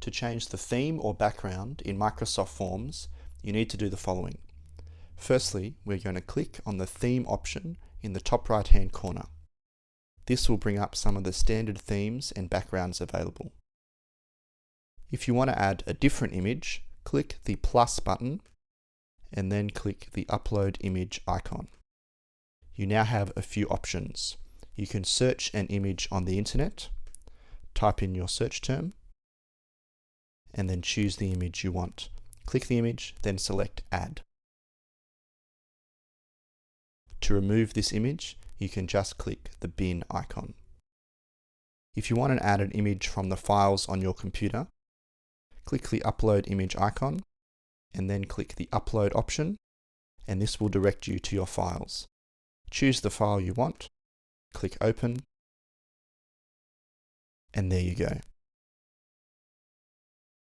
To change the theme or background in Microsoft Forms, you need to do the following. Firstly, we're going to click on the theme option in the top right hand corner. This will bring up some of the standard themes and backgrounds available. If you want to add a different image, click the plus button and then click the upload image icon. You now have a few options. You can search an image on the internet, type in your search term, and then choose the image you want. Click the image, then select Add. To remove this image, you can just click the bin icon. If you want to add an image from the files on your computer, click the Upload Image icon, and then click the Upload option, and this will direct you to your files. Choose the file you want, click Open, and there you go.